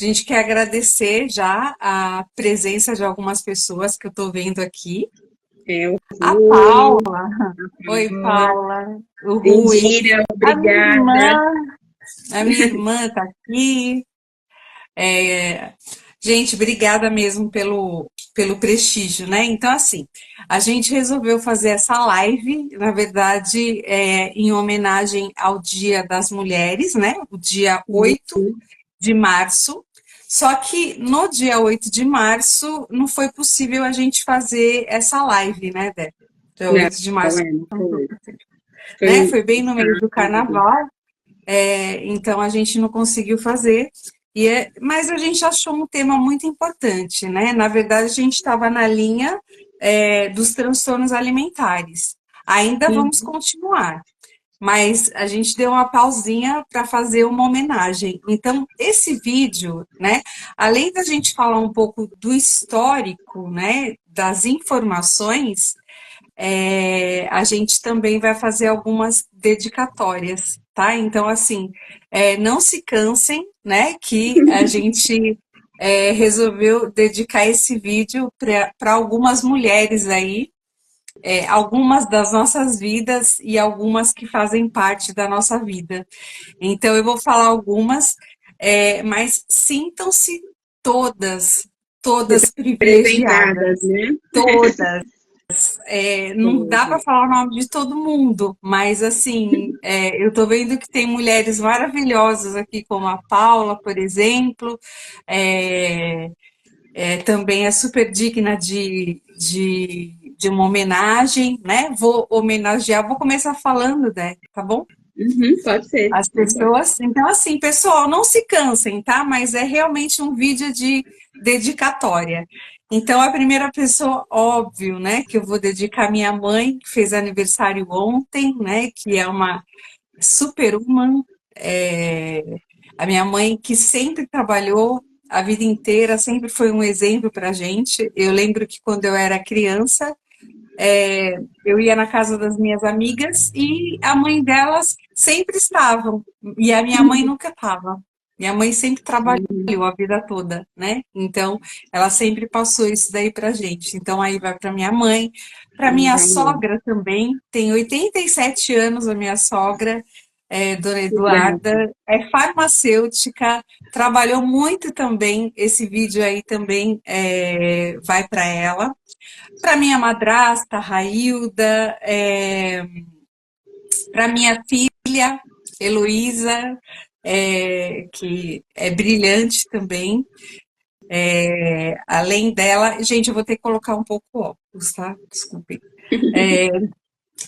A gente quer agradecer já a presença de algumas pessoas que eu estou vendo aqui. É o A Rui, Paula. Oi, Paula, Paula. O Rui. Indira, A minha obrigada. irmã. A minha irmã está aqui. É, gente, obrigada mesmo pelo prestígio, né? Então, assim, a gente resolveu fazer essa live, na verdade, em homenagem ao Dia das Mulheres, né? O dia 8 de março. Só que no dia 8 de março não foi possível a gente fazer essa live, né, Débora? Dia Não, 8 de março, não foi. né? Foi Foi bem no meio do sábado. carnaval. Então a gente não conseguiu fazer, mas a gente achou um tema muito importante, né? Na verdade, a gente estava na linha dos transtornos alimentares. Ainda vamos Uhum. continuar, mas a gente deu uma pausinha para fazer uma homenagem. Então, esse vídeo, né? Além da gente falar um pouco do histórico, né? Das informações, a gente também vai fazer algumas dedicatórias, tá? Então, assim, não se cansem, né? Que a gente resolveu dedicar esse vídeo para algumas mulheres aí, algumas das nossas vidas e algumas que fazem parte da nossa vida. Então, eu vou falar algumas, mas sintam-se todas, todas privilegiadas, Representadas, né? todas. Não dá para Todas. falar o nome de todo mundo, mas assim, eu estou vendo que tem mulheres maravilhosas aqui, como a Paula, por exemplo, é, também é super digna de uma homenagem, né? Vou homenagear, vou começar falando, né? Tá bom? Uhum, pode ser, As vambora. pessoas. Então, assim, pessoal, não se cansem, tá? Mas é realmente um vídeo de dedicatória. Então, a primeira pessoa, óbvio, né, que eu vou dedicar à minha mãe, que fez aniversário ontem, né, que é uma superwoman, a minha mãe que sempre trabalhou a vida inteira, sempre foi um exemplo para a gente. Eu lembro que quando eu era criança, eu ia na casa das minhas amigas e a mãe delas sempre estavam, e a minha mãe nunca estava. Minha mãe sempre trabalhou a vida toda, né? Então, ela sempre passou isso daí pra gente. Então, aí vai para minha mãe, para minha Vamos. sogra também, tem 87 anos a minha sogra, Dona Obrigada. Eduarda, é farmacêutica, trabalhou muito também, esse vídeo aí também vai para ela. Para minha madrasta, Railda, para minha filha, Heloísa, que é brilhante também. Além dela, gente, eu vou ter que colocar um pouco óculos, tá? Desculpem.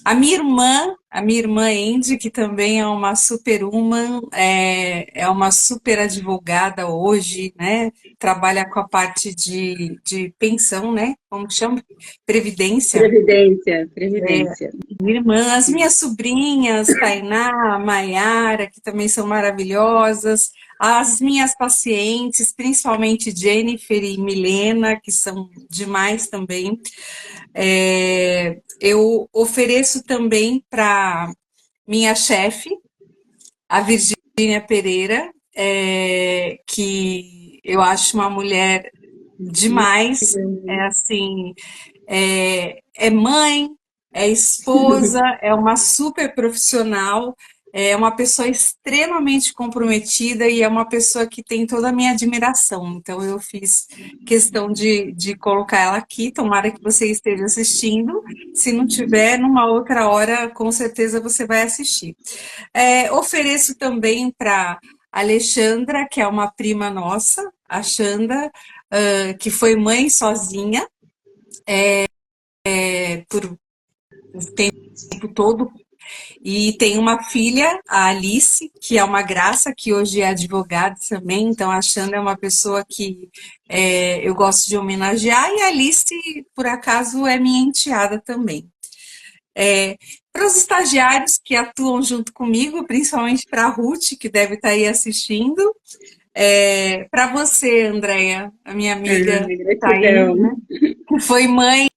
A minha irmã Andy, que também é uma superwoman, é uma super advogada hoje, né? Trabalha com a parte de pensão, né? Como que chama? Previdência. Previdência, previdência. Minha irmã, as minhas sobrinhas, Tainá, Maiara, que também são maravilhosas, as minhas pacientes, principalmente Jennifer e Milena, que são demais também. Eu ofereço também para minha chefe, a Virgínia Pereira, que eu acho uma mulher demais, assim, é mãe, é esposa, é uma super profissional, é uma pessoa extremamente comprometida e é uma pessoa que tem toda a minha admiração. Então, eu fiz questão de colocar ela aqui. Tomara que você esteja assistindo. Se não tiver, numa outra hora, com certeza você vai assistir. Ofereço também para Alexandra, que é uma prima nossa, a Xanda, que foi mãe sozinha por o tempo todo. E tem uma filha, a Alice, que é uma graça, que hoje é advogada também. Então, a Xanda é uma pessoa que eu gosto de homenagear. E a Alice, por acaso, é minha enteada também. Para os estagiários que atuam junto comigo, principalmente para a Ruth, que deve estar aí assistindo. Para você, Andréia, a minha amiga que está aí, Gratidão. né? Que foi mãe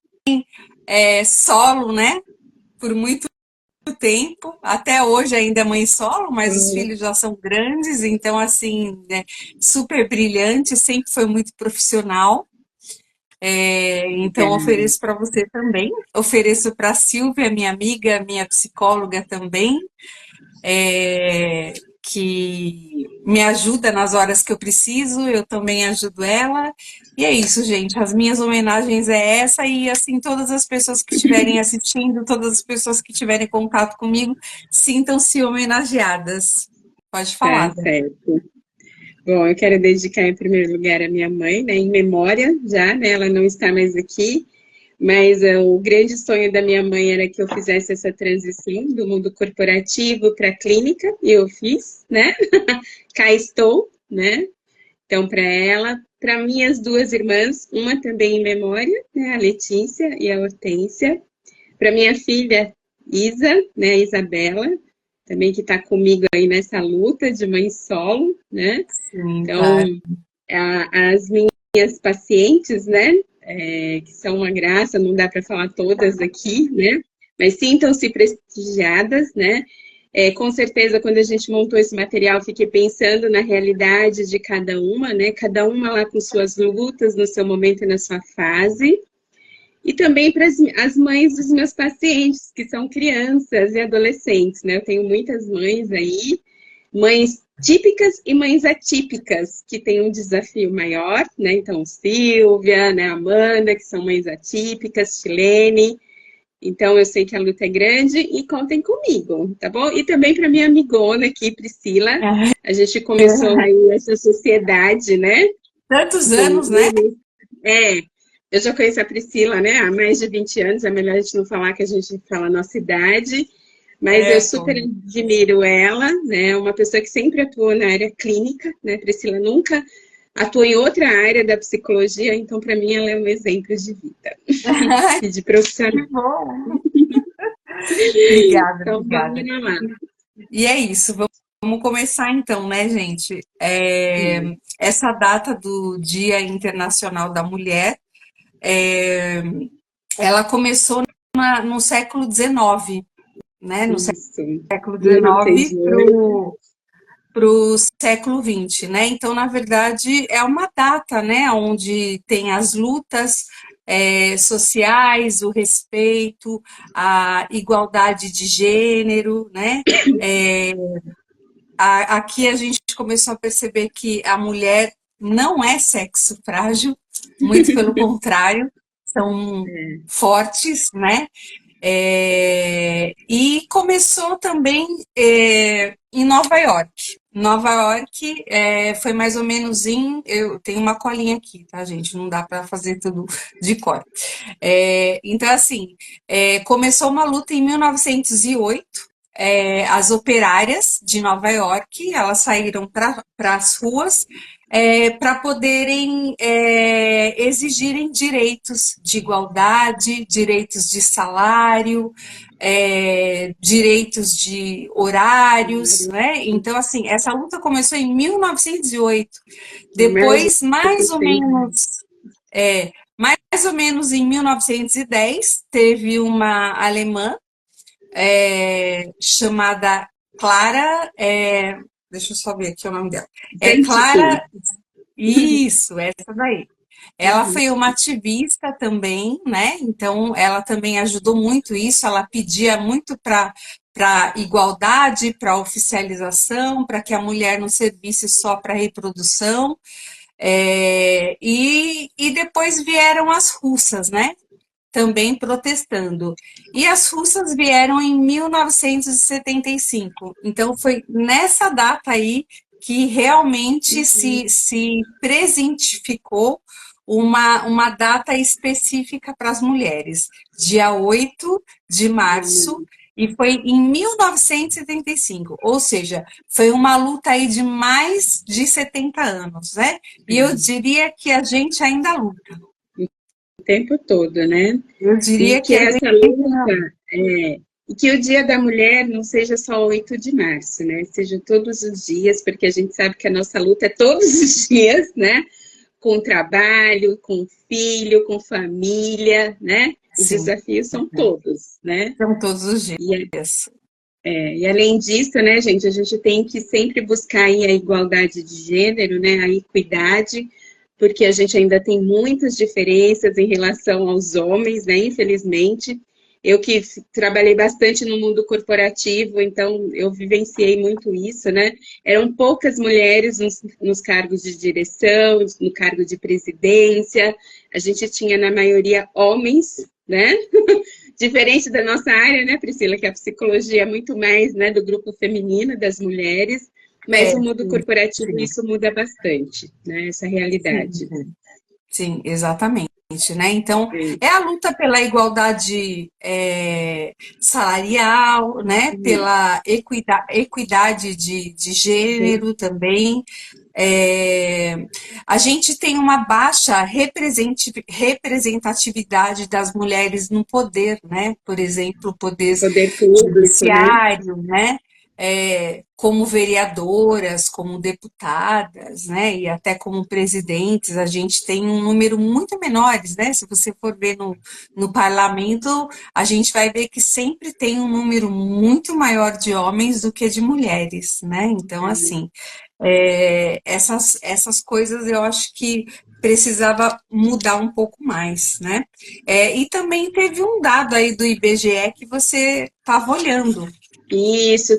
solo, né? Por muito tempo, até hoje ainda é mãe solo, mas os filhos já são grandes, então assim, né, super brilhante, sempre foi muito profissional. Então ofereço para você também, ofereço para a Silvia, minha amiga, minha psicóloga também, que me ajuda nas horas que eu preciso, eu também ajudo ela. E é isso, gente. As minhas homenagens é essa, e assim, todas as pessoas que estiverem assistindo, todas as pessoas que tiverem contato comigo, sintam-se homenageadas. Pode Tá falar, Dani. certo. Bom, eu quero dedicar em primeiro lugar à minha mãe, né, em memória já, né, ela não está mais aqui, mas o grande sonho da minha mãe era que eu fizesse essa transição do mundo corporativo para a clínica, e eu fiz, né, cá estou, né, então para ela, para minhas duas irmãs, uma também em memória, né, a Letícia e a Hortência, para minha filha Isa, né, a Isabela, também que está comigo aí nessa luta de mãe solo, né, Sim, então, claro. as minhas pacientes, né, que são uma graça, não dá para falar todas aqui, né, mas sintam-se prestigiadas, né. Com certeza, quando a gente montou esse material, fiquei pensando na realidade de cada uma, né, cada uma lá com suas lutas, no seu momento e na sua fase, e também para as mães dos meus pacientes, que são crianças e adolescentes, né, eu tenho muitas mães aí, mães típicas e mães atípicas, que têm um desafio maior, né? Então, Silvia, né, Amanda, que são mães atípicas, Chilene. Então, eu sei que a luta é grande e contem comigo, tá bom? E também para minha amigona aqui, Priscila. A gente começou aí essa sociedade, né? Tantos anos, né? Eu já conheço a Priscila, né, há mais de 20 anos, é melhor a gente não falar que a gente fala a nossa idade, mas eu Pô. super admiro ela, né, uma pessoa que sempre atuou na área clínica, né, Priscila nunca atuou em outra área da psicologia, então para mim ela é um exemplo de vida e de profissional. Que bom. Obrigada, Então obrigada. vamos lá. E é isso, vamos começar então, né, gente? Essa data do Dia Internacional da Mulher, ela começou no século XIX, né? No Isso, século XIX 1908. para o século XX, né? Então, na verdade, é uma data, né, onde tem as lutas sociais, o respeito, a igualdade de gênero, né? Aqui a gente começou a perceber que a mulher não é sexo frágil, muito pelo contrário, são fortes, né? E começou também em Nova York. Nova York foi mais ou menos eu tenho uma colinha aqui, tá, gente? Não dá para fazer tudo de cor. Então, assim, começou uma luta em 1908. As operárias de Nova York, elas saíram para as ruas para poderem exigirem direitos de igualdade, direitos de salário, direitos de horários, né? Então, assim, essa luta começou em 1908. Depois, mais ou menos em 1910, teve uma alemã chamada Clara, deixa eu só ver aqui o nome dela. Zenitsu. Clara, isso, essa daí. Ela foi uma ativista também, né? Então, ela também ajudou muito isso. Ela pedia muito para igualdade, para oficialização, para que a mulher não servisse só para reprodução. E depois vieram as russas, né? Também protestando. E as russas vieram em 1975. Então, foi nessa data aí que realmente se presentificou uma data específica para as mulheres, dia 8 de março, e foi em 1975, ou seja, foi uma luta aí de mais de 70 anos, né? E eu diria que a gente ainda luta. O tempo todo, né? Eu E diria que que a gente essa luta, e que o Dia da Mulher não seja só 8 de março, né? Seja todos os dias, porque a gente sabe que a nossa luta é todos os dias, né? com trabalho, com filho, com família, né? Os Sim, desafios são todos, né? são todos os E, dias. e além disso, né, gente, a gente tem que sempre buscar aí a igualdade de gênero, né, a equidade, porque a gente ainda tem muitas diferenças em relação aos homens, né, infelizmente. Eu que trabalhei bastante no mundo corporativo, então eu vivenciei muito isso, né? Eram poucas mulheres nos cargos de direção, no cargo de presidência, a gente tinha na maioria homens, né? Diferente da nossa área, né, Priscila, que a psicologia é muito mais, né, do grupo feminino, das mulheres, mas É, no mundo sim, corporativo sim, isso muda bastante, né, essa realidade. sim. Sim, exatamente, né? Então, Sim. é a luta pela igualdade salarial, né? Pela equidade de gênero também. É, a gente tem uma baixa representatividade das mulheres no poder, né? Por exemplo, o poder Poder público, né? judiciário, né? Como vereadoras, como deputadas, né, e até como presidentes, a gente tem um número muito menores, né? Se você for ver no parlamento, a gente vai ver que sempre tem um número muito maior de homens do que de mulheres, né? Então, assim, essas coisas eu acho que precisava mudar um pouco mais, né? E também teve um dado aí do IBGE que você estava olhando. Isso,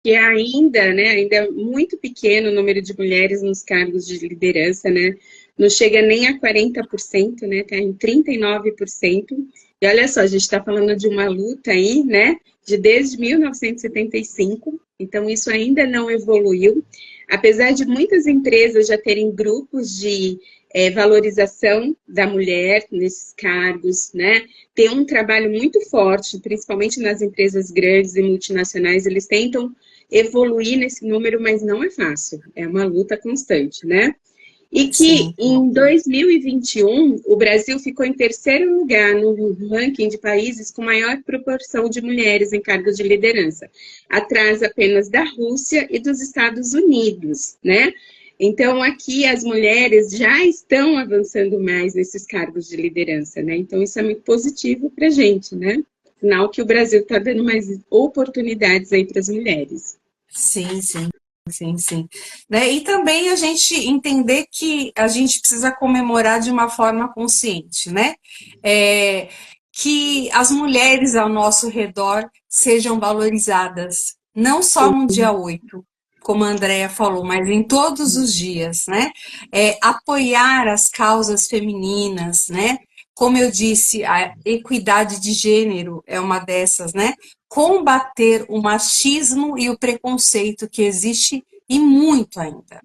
que ainda, né, ainda é muito pequeno o número de mulheres nos cargos de liderança, né? Não chega nem a 40%, né? Está em 39%. E olha só, a gente está falando de uma luta aí, né? De desde 1975. Então, isso ainda não evoluiu. Apesar de muitas empresas já terem grupos de valorização da mulher nesses cargos, né? Tem um trabalho muito forte, principalmente nas empresas grandes e multinacionais, eles tentam evoluir nesse número, mas não é fácil, é uma luta constante, né? E que Sim, em 2021 o Brasil ficou em terceiro lugar no ranking de países com maior proporção de mulheres em cargos de liderança, atrás apenas da Rússia e dos Estados Unidos, né? Então, aqui as mulheres já estão avançando mais nesses cargos de liderança, né? Então, isso é muito positivo para a gente, né? Sinal que o Brasil está dando mais oportunidades aí para as mulheres. sim, sim. Sim, sim. Né? E também a gente entender que a gente precisa comemorar de uma forma consciente, né? É, que as mulheres ao nosso redor sejam valorizadas, não só no dia 8, como a Andrea falou, mas em todos os dias, né? Apoiar as causas femininas, né? Como eu disse, a equidade de gênero é uma dessas, né? Combater o machismo e o preconceito que existe e muito ainda,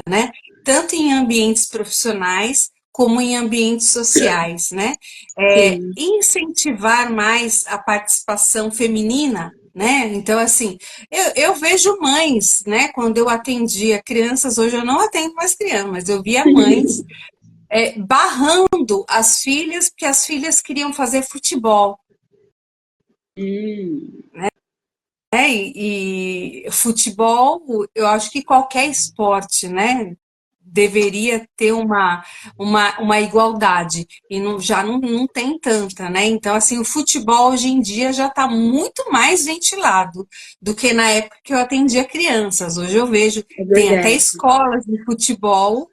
né? Tanto em ambientes profissionais como em ambientes sociais, né? Sim. Incentivar mais a participação feminina, né? Então, assim, eu vejo mães, né? Quando eu atendia crianças, hoje eu não atendo mais crianças, mas eu via mães barrando as filhas, porque as filhas queriam fazer futebol. Hum. E futebol, eu acho que qualquer esporte, né, deveria ter uma igualdade, e já não tem tanta, né? Então, assim, o futebol hoje em dia já está muito mais ventilado do que na época que eu atendia crianças. Hoje eu vejo, É tem até verdade. escolas de futebol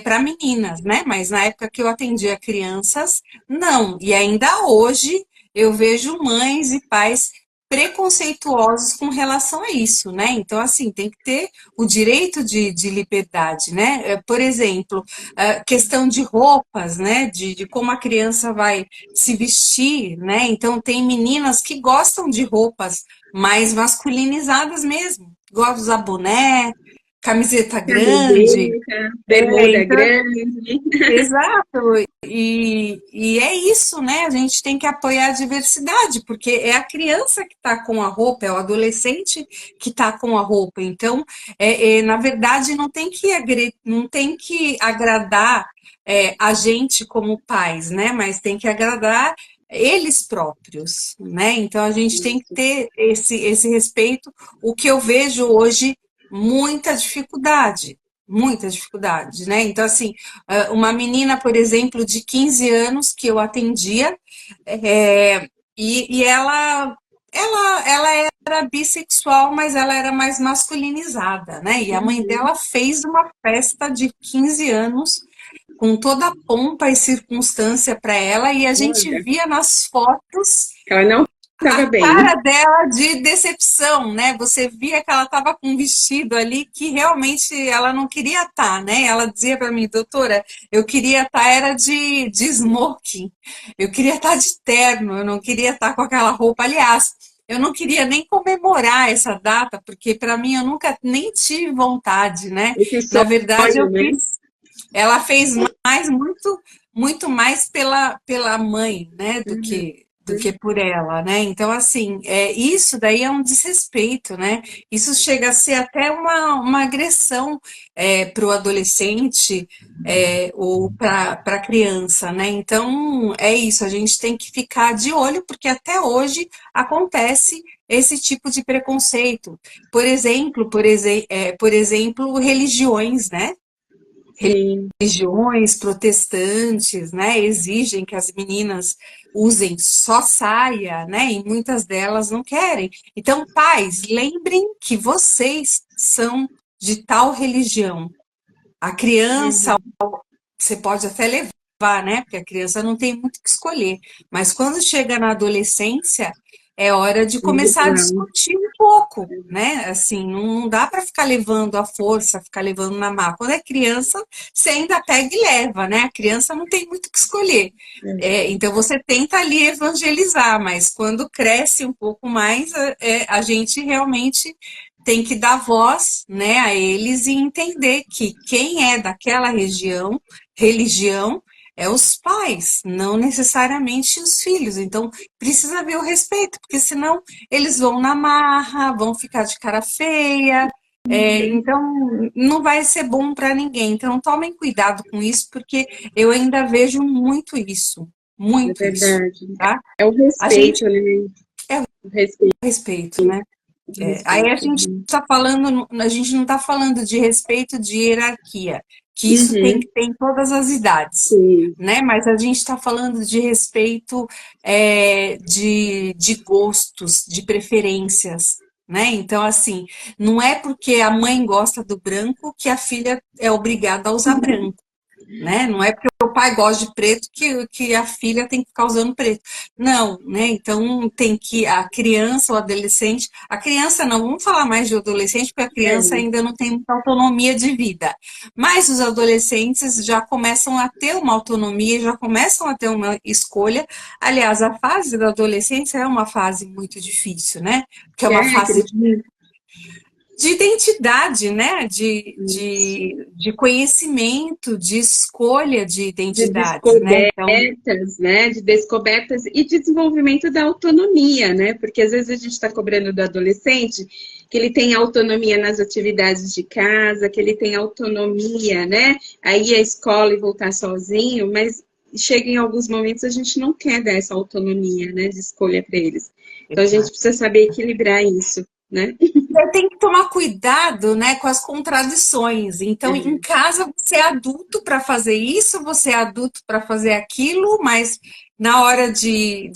para meninas, né? Mas na época que eu atendia crianças, não. E ainda hoje eu vejo mães e pais preconceituosos com relação a isso, né? Então, assim, tem que ter o direito de liberdade, né? Por exemplo, questão de roupas, né? De como a criança vai se vestir, né? Então, tem meninas que gostam de roupas mais masculinizadas mesmo, gostam de usar boné, camiseta grande. Camiseta, bermuda Então, grande. exato, e é isso, né? A gente tem que apoiar a diversidade, porque é a criança que está com a roupa, é o adolescente que está com a roupa. Então, na verdade, não tem que agradar a gente como pais, né? Mas tem que agradar eles próprios, né? Então, a gente tem que ter esse respeito, o que eu vejo hoje muita dificuldade. muita dificuldade, né? Então, assim, uma menina, por exemplo, de 15 anos que eu atendia, é, e ela era bissexual, mas ela era mais masculinizada, né? E a mãe Uhum. dela fez uma festa de 15 anos com toda a pompa e circunstância para ela, e a gente Olha, via nas fotos ela não estava a bem. cara dela de decepção, né? Você via que ela estava com um vestido ali que realmente ela não queria estar, né? Ela dizia para mim, doutora, eu queria estar era de smoking, eu queria estar de terno, eu não queria estar com aquela roupa. Aliás, eu não queria nem comemorar essa data, porque para mim eu nunca nem tive vontade, né? Esse Na verdade, sonho, eu né? fiz. Ela fez mais, muito mais pela mãe, né, Uhum. do que por ela, né? Então, assim, isso daí é um desrespeito, né? Isso chega a ser até uma agressão para o adolescente ou para a criança, né? Então, é isso, a gente tem que ficar de olho, porque até hoje acontece esse tipo de preconceito. Por exemplo, religiões, né? Sim, Religiões protestantes, né, exigem que as meninas usem só saia, né, e muitas delas não querem. Então, pais, lembrem que vocês são de tal religião. A criança, uhum. você pode até levar, né, porque a criança não tem muito o que escolher, mas quando chega na adolescência, é hora de começar a Individual. discutir um pouco, né? Assim, não dá para ficar levando à força, ficar levando na má. Quando é criança, você ainda pega e leva, né? A criança não tem muito o que escolher. Então você tenta ali evangelizar, mas quando cresce um pouco mais, a gente realmente tem que dar voz, né, a eles e entender que quem é daquela religião, é os pais, não necessariamente os filhos. Então, precisa haver o respeito, porque senão eles vão na marra, vão ficar de cara feia. Uhum. Então, não vai ser bom para ninguém. Então, tomem cuidado com isso, porque eu ainda vejo É muito isso, verdade. tá? É o A gente respeito, né? é o O respeito, respeito, né? o Aí a respeito. gente está falando, a gente não está falando de respeito de hierarquia, que isso tem Uhum. que ter em todas as idades, Sim. né? Mas a gente está falando de respeito de gostos, de preferências, né? Então, assim, não é porque a mãe gosta do branco que a filha é obrigada a usar branco, né? Não é porque o pai gosta de preto que a filha tem que ficar usando preto. Não, né? Então tem que a criança, o adolescente, a criança não, vamos falar mais de adolescente, porque a criança É. ainda não tem muita autonomia de vida. Mas os adolescentes já começam a ter uma autonomia, já começam a ter uma escolha. Aliás, a fase da adolescência é uma fase muito difícil, né? Porque é uma É, fase acredito. de identidade, né? Isso. De conhecimento, de escolha de De identidades, né? Então, descobertas, né? De descobertas e desenvolvimento da autonomia, né? Porque às vezes a gente está cobrando do adolescente que ele tem autonomia nas atividades de casa, que ele tem autonomia, né? Aí a escola e voltar sozinho, mas chega em alguns momentos a gente não quer dar essa autonomia, né? De escolha para eles. Então a gente precisa saber equilibrar isso, né? tem que tomar cuidado, né, com as contradições. Então, em É, casa, você é adulto para fazer isso, você é adulto para fazer aquilo, mas na hora de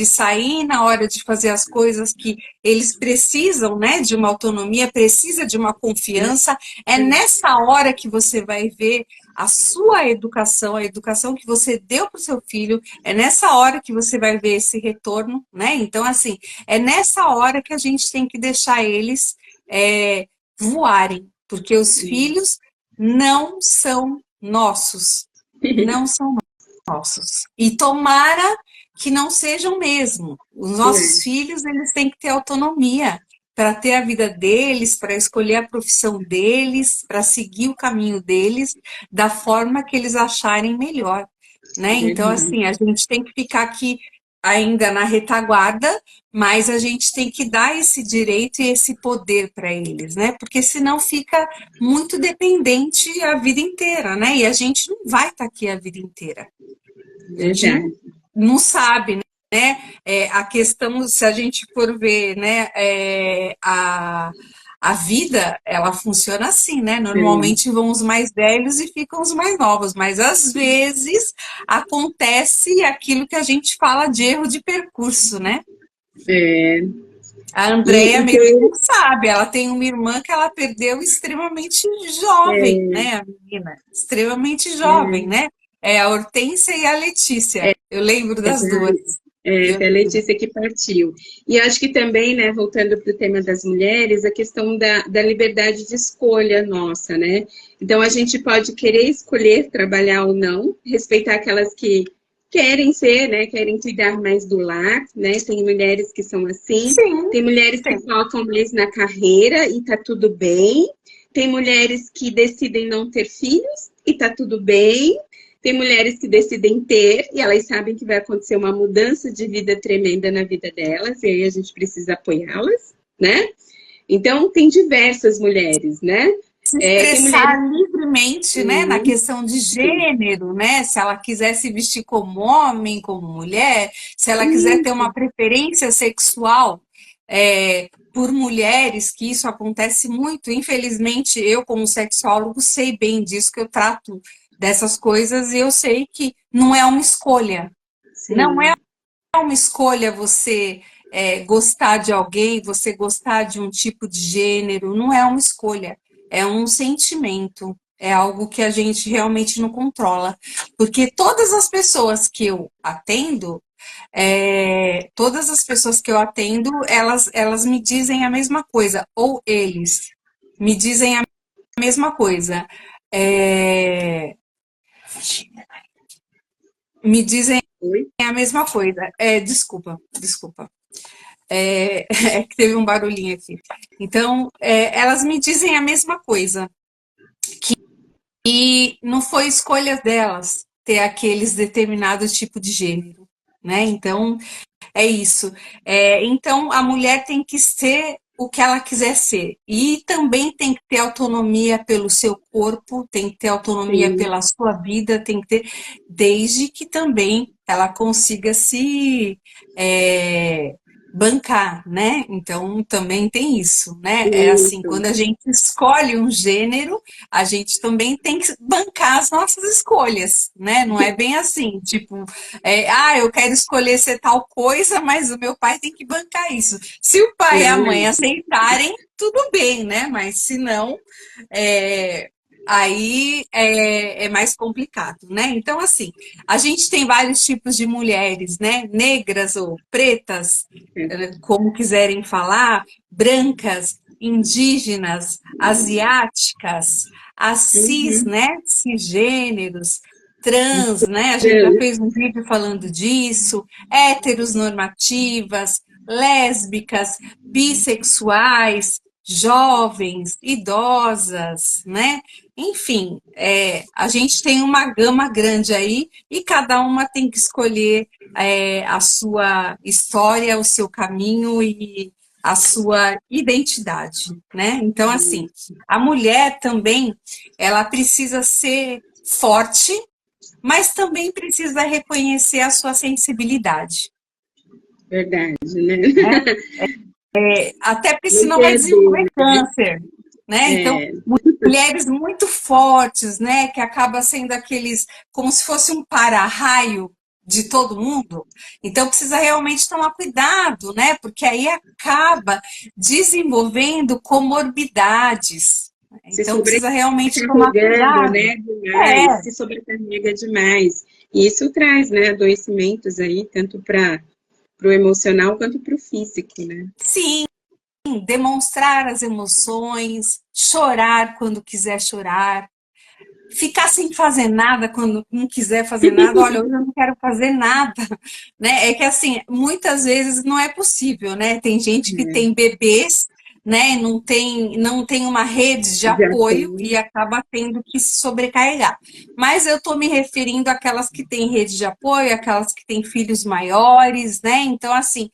sair, na hora de fazer as coisas que eles precisam, né, de uma autonomia, precisa de uma confiança, é nessa hora que você vai ver a sua educação, a educação que você deu para o seu filho, é nessa hora que você vai ver esse retorno, né? Então, assim, é nessa hora que a gente tem que deixar eles é, voarem, porque os filhos não são nossos, não são nossos. E tomara que não sejam mesmo. Os nossos é, filhos, eles têm que ter autonomia para ter a vida deles, para escolher a profissão deles, para seguir o caminho deles da forma que eles acharem melhor, né? Então, verdade. assim, a gente tem que ficar aqui ainda na retaguarda, mas a gente tem que dar esse direito e esse poder para eles, né? Porque senão fica muito dependente a vida inteira, né? E a gente não vai estar aqui a vida inteira. A gente Verdade. não sabe, né? A questão, se a gente for ver, né, a vida, ela funciona assim, né? Normalmente vão os mais velhos e ficam os mais novos, mas às vezes acontece aquilo que a gente fala de erro de percurso, né? É, A Andrea mesmo sabe, ela tem uma irmã que ela perdeu extremamente jovem, né? A menina, extremamente jovem, né? É a Hortência e a Letícia. Eu lembro das duas. Foi a Letícia que partiu. E acho que também, né, voltando para o tema das mulheres, a questão da liberdade de escolha nossa, né? Então, a gente pode querer escolher trabalhar ou não, respeitar aquelas que querem ser, né, querem cuidar mais do lar, né? Tem mulheres que são assim, Sim, tem mulheres que focam mais na carreira e tá tudo bem, tem mulheres que decidem não ter filhos e tá tudo bem, tem mulheres que decidem ter e elas sabem que vai acontecer uma mudança de vida tremenda na vida delas, e aí a gente precisa apoiá-las, né? Então, tem diversas mulheres, né? se Tem mulheres... expressar livremente, né, na questão de gênero, né, se ela quiser se vestir como homem, como mulher, se ela quiser ter uma preferência sexual por mulheres, que isso acontece muito, infelizmente, eu como sexólogo sei bem disso, que eu trato dessas coisas e eu sei que não é uma escolha, não é uma escolha você gostar de alguém, você gostar de um tipo de gênero, não é uma escolha, é um sentimento, é algo que a gente realmente não controla. Porque todas as pessoas que eu atendo, elas me dizem a mesma coisa, ou eles me dizem a mesma coisa. Me dizem a mesma coisa. Desculpa. É que teve um barulhinho aqui. Então, elas me dizem a mesma coisa, que não foi escolha delas ter aqueles determinados tipos de gênero, né? Então, é isso. Então, a mulher tem que ser o que ela quiser ser. E também tem que ter autonomia pelo seu corpo, tem que ter autonomia pela sua vida, tem que ter, desde que também ela consiga se bancar, né? Então, também tem isso, né? É assim, quando a gente escolhe um gênero, a gente também tem que bancar as nossas escolhas, né? Não é bem assim, tipo, eu quero escolher ser tal coisa, mas o meu pai tem que bancar isso. Se o pai e a mãe aceitarem, tudo bem, né? Mas se não, aí é mais complicado, né? Então, assim, a gente tem vários tipos de mulheres, né? Negras ou pretas, como quiserem falar, brancas, indígenas, asiáticas, as cis, né? Cisgêneros, trans, né? A gente já fez um vídeo falando disso, héteros normativas, lésbicas, bissexuais, jovens, idosas, né? Enfim, a gente tem uma gama grande aí e cada uma tem que escolher a sua história, o seu caminho e a sua identidade, né? Então, assim, a mulher também, ela precisa ser forte, mas também precisa reconhecer a sua sensibilidade. Verdade, né? Até porque senão vai desenvolver câncer, né? Então, mulheres muito fortes, né? Que acaba sendo aqueles, como se fosse um para-raio de todo mundo. Então, precisa realmente tomar cuidado, né? Porque aí acaba desenvolvendo comorbidades. Então, precisa realmente tomar cuidado. Né? Demais, se sobrecarrega demais. E isso traz, né, adoecimentos aí, tanto para o emocional quanto para o físico, né? Sim, demonstrar as emoções, chorar quando quiser chorar, ficar sem fazer nada quando não quiser fazer nada. Olha, hoje eu não quero fazer nada, né? É que assim, muitas vezes não é possível, né? Tem gente que tem bebês, né? Não tem uma rede de apoio e acaba tendo que se sobrecarregar. Mas eu estou me referindo àquelas que têm rede de apoio, aquelas que têm filhos maiores, né? Então, assim,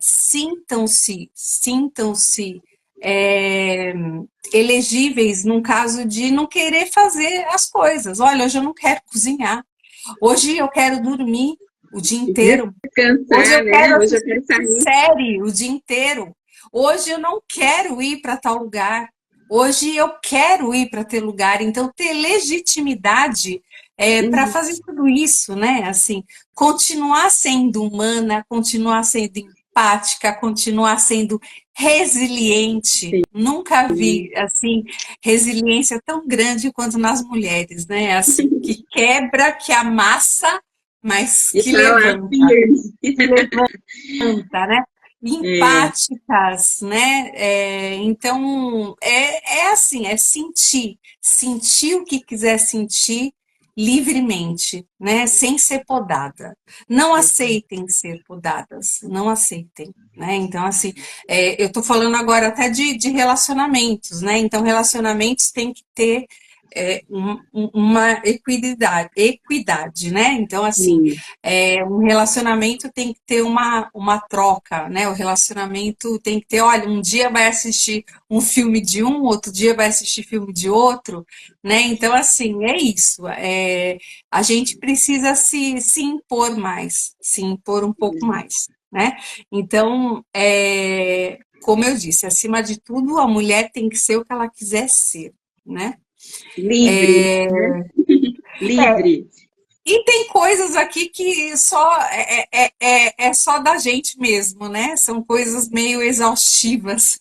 sintam-se elegíveis num caso de não querer fazer as coisas. Olha, hoje eu não quero cozinhar. Hoje eu quero dormir o dia inteiro. Descansar, hoje eu né? quero Hoje eu assistir quero sair. série o dia inteiro. Hoje eu não quero ir para tal lugar. Hoje eu quero ir para ter lugar. Então, ter legitimidade para Uhum. fazer tudo isso, né? Assim, continuar sendo humana, continuar sendo empática, continuar sendo resiliente. Nunca vi, assim, resiliência tão grande quanto nas mulheres, né? Assim, que quebra, que amassa, mas E que tá lá levanta, firme. que levanta, né? É, Empáticas, né? Então, é assim, é sentir o que quiser sentir livremente, né? Sem ser podada. Não aceitem ser podadas, não aceitem, né? Então, assim, eu tô falando agora até de relacionamentos, né? Então, relacionamentos têm que ter uma equidade, né? Então, assim, sim. um relacionamento tem que ter uma troca, né? O relacionamento tem que ter, olha, um dia vai assistir um filme de um, outro dia vai assistir filme de outro, né? Então, assim, é isso. A gente precisa se impor mais, se impor um pouco mais, né? Então, como eu disse, acima de tudo, a mulher tem que ser o que ela quiser ser, né? Livre, né? É, Livre. e tem coisas aqui que só é só da gente mesmo, né? São coisas meio exaustivas.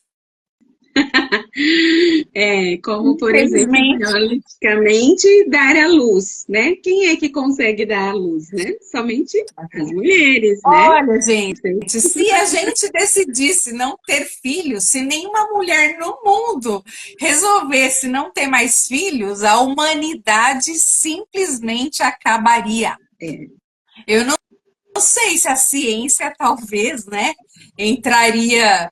Como, por exemplo, Infelizmente, biologicamente, dar à luz, né? Quem é que consegue dar à luz, né? Somente as mulheres, né? olha, gente, se a gente decidisse não ter filhos, se nenhuma mulher no mundo resolvesse não ter mais filhos, a humanidade simplesmente acabaria. É, Eu não sei se a ciência talvez, né, entraria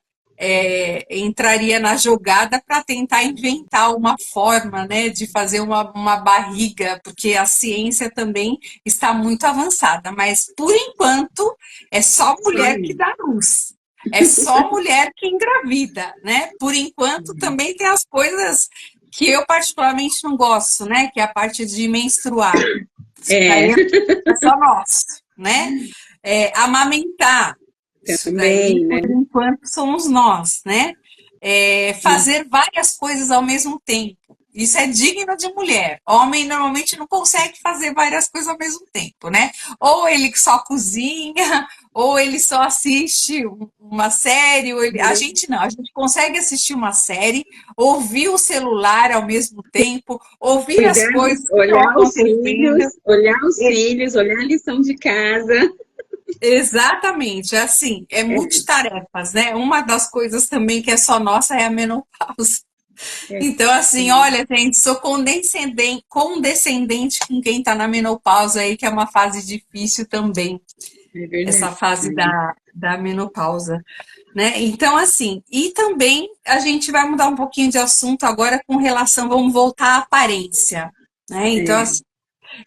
entraria na jogada para tentar inventar uma forma, né, de fazer uma barriga, porque a ciência também está muito avançada, mas por enquanto é só só mulher que aí. dá luz. É só mulher que engravida, né? Por enquanto também tem as coisas que eu particularmente não gosto, né? Que é a parte de menstruar. Isso É, daí é só nosso, né? Amamentar, isso daí, também, né? por enquanto, somos nós, né? Fazer várias coisas ao mesmo tempo. Isso é digno de mulher. Homem normalmente não consegue fazer várias coisas ao mesmo tempo, né? Ou ele só cozinha, ou ele só assiste uma série. A gente não, a gente consegue assistir uma série, ouvir o celular ao mesmo tempo, ouvir as Cuidar, coisas que estão olhar os acontecendo. filhos, olhar os filhos, olhar a lição de casa. Exatamente, assim, é É, multitarefas, né? Uma das coisas também que é só nossa é a menopausa. é, Então, assim, olha, gente, sou condescendente com quem tá na menopausa aí, que é uma fase difícil também, é verdade. essa fase da menopausa, né? Então, assim, e também a gente vai mudar um pouquinho de assunto agora com relação, vamos voltar à aparência, né? Então, É, assim,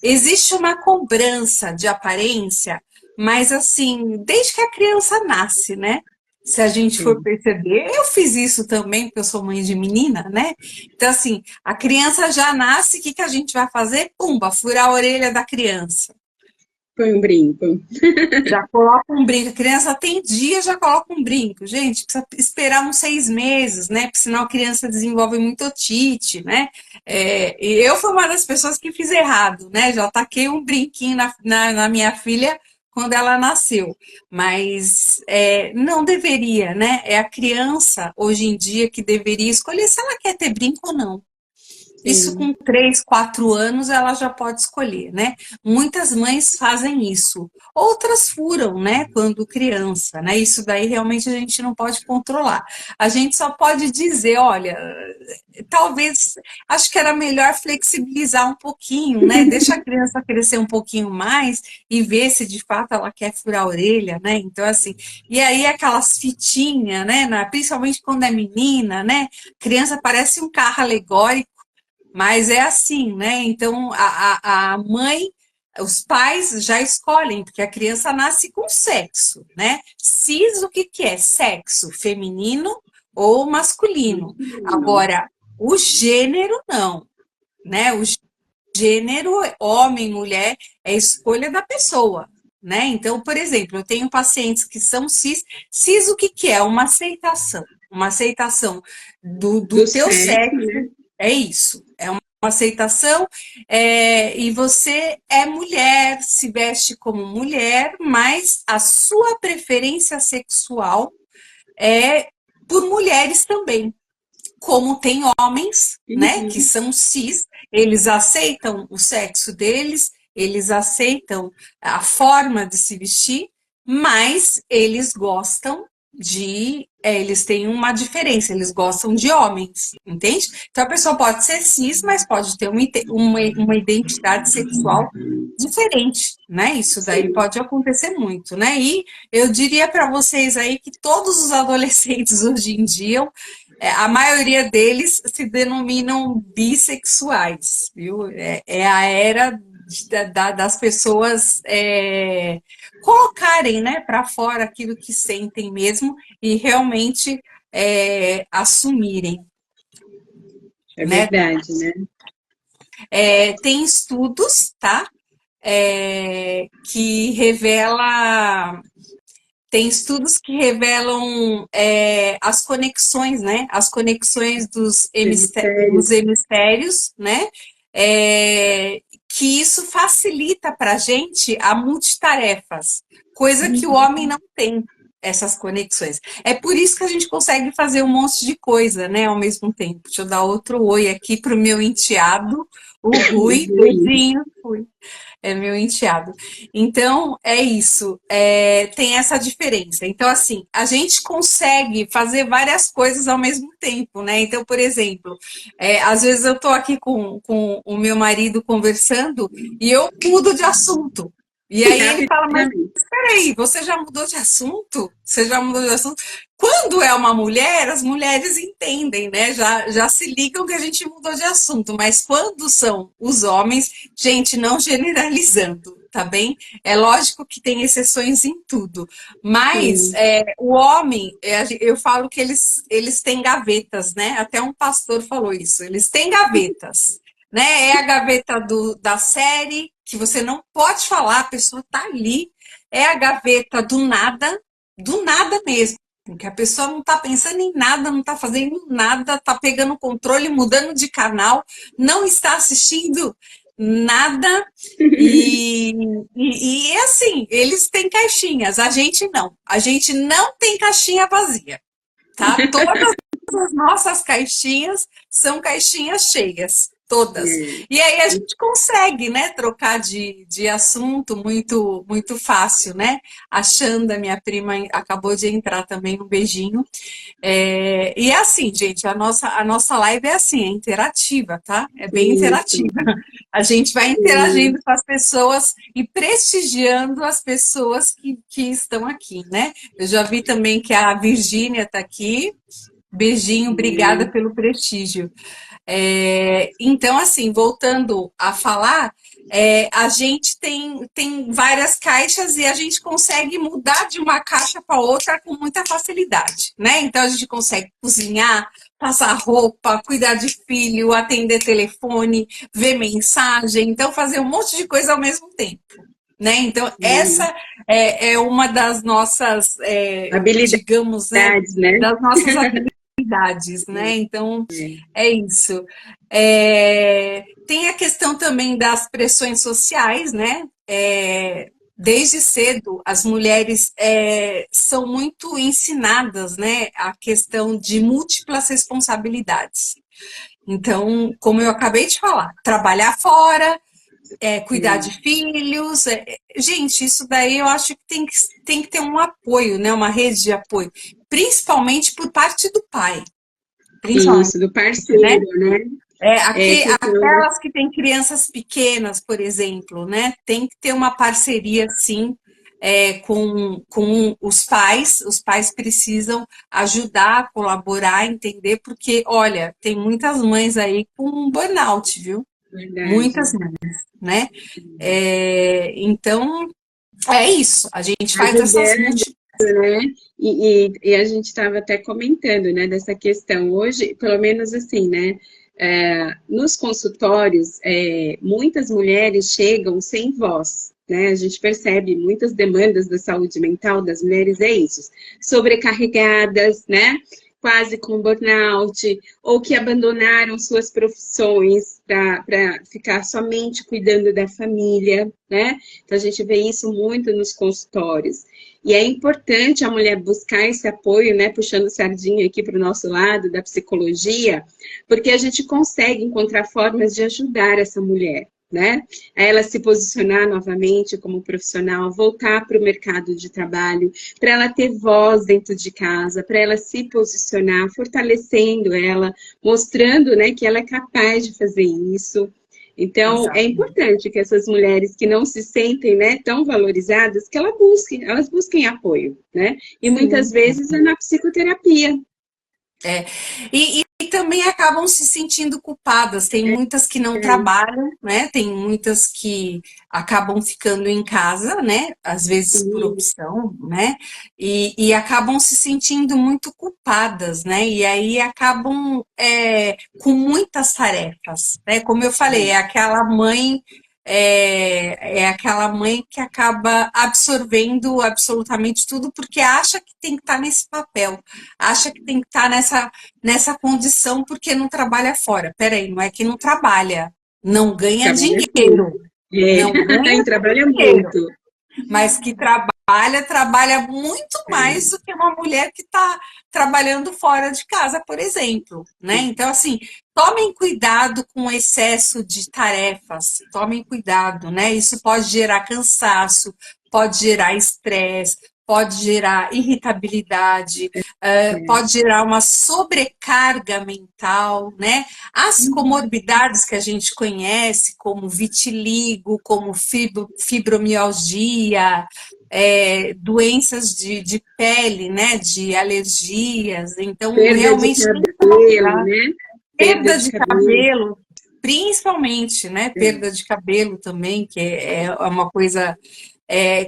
existe uma cobrança de aparência, mas assim, desde que a criança nasce, né? Se a gente for sim. perceber, eu fiz isso também, porque eu sou mãe de menina, né? Então, assim, a criança já nasce, o que que a gente vai fazer? Pumba, furar a orelha da criança. Foi um brinco. Já coloca um brinco. A criança tem dia, já coloca um brinco. Gente, precisa esperar uns 6 meses, né? Porque senão a criança desenvolve muito otite, né? E eu fui uma das pessoas que fiz errado, né? Já taquei um brinquinho na minha filha quando ela nasceu. Mas não deveria, né? É a criança, hoje em dia, que deveria escolher se ela quer ter brinco ou não. Isso Sim. com 3, 4 anos ela já pode escolher, né? Muitas mães fazem isso. Outras furam, né? Quando criança, né? Isso daí realmente a gente não pode controlar. A gente só pode dizer, olha, talvez, acho que era melhor flexibilizar um pouquinho, né? Deixa a criança crescer um pouquinho mais e ver se de fato ela quer furar a orelha, né? Então, assim, e aí aquelas fitinhas, né? Principalmente quando é menina, né? Criança parece um carro alegórico, mas é assim, né? Então a mãe, os pais já escolhem, porque a criança nasce com sexo, né? Cis, o que que é? Sexo feminino ou masculino. Agora, o gênero não, né? O gênero, homem, mulher, é escolha da pessoa. né? Então, por exemplo, eu tenho pacientes que são cis. Cis, o que que é? Uma aceitação. Uma aceitação do Do teu sexo, sexo, né? é isso. É uma aceitação, e você é mulher, se veste como mulher, mas a sua preferência sexual é por mulheres também. Como tem homens, né, que Uhum. são cis, eles aceitam o sexo deles, eles aceitam a forma de se vestir, mas eles gostam eles têm uma diferença, eles gostam de homens, entende? Então a pessoa pode ser cis, mas pode ter uma identidade sexual diferente, né? Isso daí Sim. pode acontecer muito, né? E eu diria para vocês aí que todos os adolescentes hoje em dia, a maioria deles se denominam bissexuais, viu? É a era das pessoas colocarem, né, para fora aquilo que sentem mesmo e realmente assumirem, É né? verdade, né? Tem estudos, tá? Que revela Tem estudos que revelam as conexões, né? As conexões dos Hemisférios. hemisférios, né? Que isso facilita para a gente a multitarefas, coisa que o homem não tem essas conexões. É por isso que a gente consegue fazer um monte de coisa, né? Ao mesmo tempo. Deixa eu dar outro oi aqui para o meu enteado, o Rui. Ui. Beijinho, Rui. É meu enteado. Então, é isso. Tem essa diferença. Então, assim, a gente consegue fazer várias coisas ao mesmo tempo, né? Então, por exemplo, às vezes eu estou aqui com o meu marido conversando e eu mudo de assunto. E aí ele fala, mas Rapidamente. peraí, você já mudou de assunto? Você já mudou de assunto? Quando é uma mulher, as mulheres entendem, né? Já se ligam que a gente mudou de assunto, mas quando são os homens, gente, não generalizando, tá bem? É lógico que tem exceções em tudo, mas Sim. o homem, eu falo que eles têm gavetas, né? Até um pastor falou isso, eles têm gavetas, né? É a gaveta da série, que você não pode falar, a pessoa tá ali, é a gaveta do nada mesmo. Porque a pessoa não está pensando em nada, não está fazendo nada, está pegando o controle, mudando de canal, não está assistindo nada. E assim, eles têm caixinhas, a gente não. A gente não tem caixinha vazia, tá? Todas as nossas caixinhas são caixinhas cheias, todas. É. E aí a gente consegue, né, trocar de assunto muito, muito fácil, né? A Xanda, minha prima, acabou de entrar também, um beijinho. E é assim, gente, a nossa live é assim, é interativa, tá? É bem Isso. interativa. A gente vai Sim. interagindo com as pessoas e prestigiando as pessoas que estão aqui, né? Eu já vi também que a Virgínia está aqui. Beijinho, obrigada Sim. pelo prestígio. Então, assim, voltando a falar, a gente tem várias caixas e a gente consegue mudar de uma caixa para outra com muita facilidade, né? Então, a gente consegue cozinhar, passar roupa, cuidar de filho, atender telefone, ver mensagem, então fazer um monte de coisa ao mesmo tempo. Né? Então, Sim. essa é uma das nossas, Habilidades, digamos, né, né? das nossas habilidades, né? Então, É. é isso. Tem a questão também das pressões sociais, né? Desde cedo, as mulheres são muito ensinadas, né? A questão de múltiplas responsabilidades. Então, como eu acabei de falar, trabalhar fora, cuidar de filhos. Gente, isso daí eu acho que tem que ter um apoio, né? Uma rede de apoio, principalmente por parte do pai, principalmente, Isso, do né? parceiro, né? Questão. Aquelas que têm crianças pequenas, por exemplo, né? Tem que ter uma parceria, sim, com os pais. Os pais precisam ajudar, colaborar, entender, porque, olha, tem muitas mães aí com burnout, viu? Muitas Verdade. mães, né? Então, é isso. A gente faz essas Ajudando, multi... né? E a gente estava até comentando, né, dessa questão hoje, pelo menos assim, né? Nos consultórios, muitas mulheres chegam sem voz, né? A gente percebe muitas demandas da saúde mental das mulheres, é isso, sobrecarregadas, né? Quase com burnout, ou que abandonaram suas profissões para ficar somente cuidando da família, né? Então a gente vê isso muito nos consultórios. E é importante a mulher buscar esse apoio, né? Puxando sardinha aqui para o nosso lado da psicologia, porque a gente consegue encontrar formas de ajudar essa mulher, né? A ela se posicionar novamente como profissional, voltar para o mercado de trabalho, para ela ter voz dentro de casa, para ela se posicionar, fortalecendo ela, mostrando, né, que ela é capaz de fazer isso. Então, é Exato. importante que essas mulheres que não se sentem, né, tão valorizadas, que elas busquem apoio, né? E muitas Sim. vezes é na psicoterapia. É. E também acabam se sentindo culpadas. Tem muitas que não trabalham, né? Tem muitas que acabam ficando em casa, né? Às vezes por Sim, opção, né? E acabam se sentindo muito culpadas, né? E aí acabam com muitas tarefas, né? Como eu falei, é aquela mãe que acaba absorvendo absolutamente tudo porque acha que tem que estar nesse papel, acha que tem que estar nessa condição porque não trabalha fora. Peraí, não é que não trabalha, não ganha trabalha sim. dinheiro, não É, ganha e trabalha dinheiro, muito. mas que trabalha muito mais do que uma mulher que está trabalhando fora de casa, por exemplo, né? Então, assim, tomem cuidado com o excesso de tarefas, tomem cuidado, né? Isso pode gerar cansaço, pode gerar estresse, pode gerar irritabilidade, É. pode gerar uma sobrecarga mental, né? As comorbidades que a gente conhece, como vitiligo, como fibromialgia, doenças de pele, né? De alergias. Então, Perda de realmente tem que tomar cabelo, cuidado. né? Perda Perda de de cabelo. cabelo, principalmente, né? É. Perda de cabelo também, que é uma coisa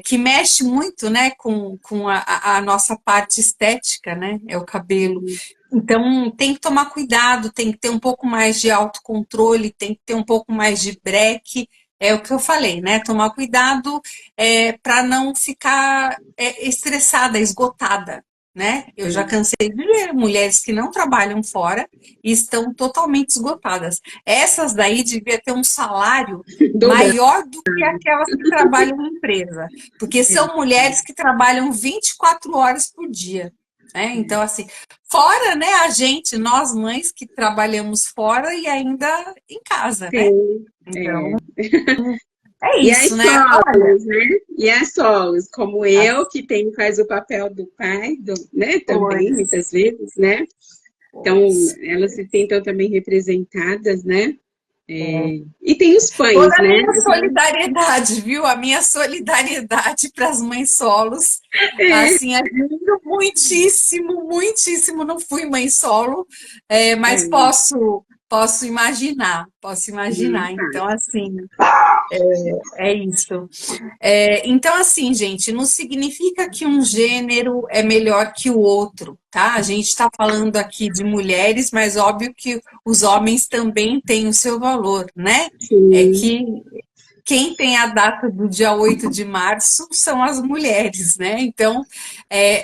que mexe muito, né, com a nossa parte estética, né, é o cabelo. Então, tem que tomar cuidado, tem que ter um pouco mais de autocontrole, tem que ter um pouco mais de breque, é o que eu falei, né, tomar cuidado para não ficar estressada, esgotada, né? Eu já cansei de ver mulheres que não trabalham fora e estão totalmente esgotadas. Essas daí devia ter um salário Dobra. maior do que aquelas que trabalham em empresa, porque são mulheres que trabalham 24 horas por dia, né? Então, assim, fora, né, nós mães que trabalhamos fora e ainda em casa, né? Sim. Então, É. é E as isso, né? Olha, solos, né? E as solos, como eu, que faz o papel do pai, né? Também, pois, muitas vezes, né? Então, pois. elas se sintam também representadas, né? É. E tem os Toda pães, a né? minha solidariedade, viu? A minha solidariedade para as mães solos. É, Assim, admiro muitíssimo, muitíssimo. Não fui mãe solo, mas é, posso imaginar, posso não é imaginar. Então, fácil. assim, é isso. Então, assim, gente, não significa que um gênero é melhor que o outro, tá? A gente está falando aqui de mulheres, mas óbvio que os homens também têm o seu valor, né? É Sim. que quem tem a data do dia 8 de março são as mulheres, né? Então,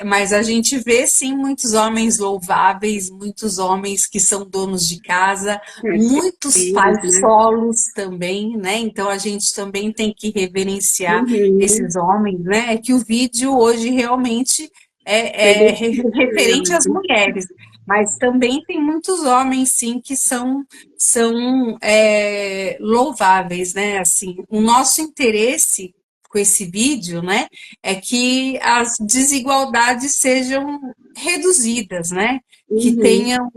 mas a gente vê sim muitos homens louváveis, muitos homens que são donos de casa, muitos Parceiros, pais né? solos também, né? Então a gente também tem que reverenciar Uhum. esses homens, né? É que o vídeo hoje realmente Foi é descrito referente elas, às né? mulheres, mas também tem muitos homens, sim, que são louváveis, né? Assim, o nosso interesse com esse vídeo, né, é que as desigualdades sejam reduzidas, né? Que Uhum. tenham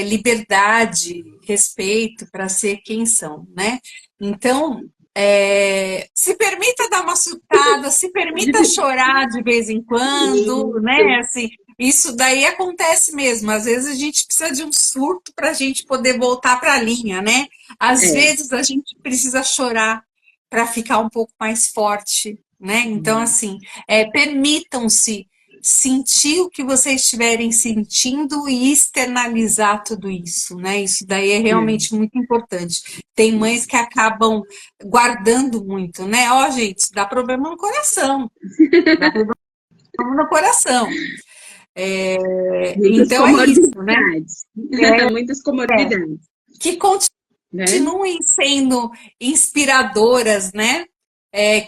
liberdade, respeito para ser quem são, né? Então, se permita dar uma surtada, se permita chorar de vez em quando, Isso. né? Assim, isso daí acontece mesmo. Às vezes a gente precisa de um surto para a gente poder voltar para a linha, né? Às É. vezes a gente precisa chorar para ficar um pouco mais forte, né? Então, assim, permitam-se sentir o que vocês estiverem sentindo e externalizar tudo isso, né? Isso daí é realmente muito importante. Tem mães que acabam guardando muito, né? Ó, gente, dá problema no coração, dá problema no coração. Muitas Então é isso, né? comorbidades. Muitas comorbidades. Que Né? continuem sendo inspiradoras, né?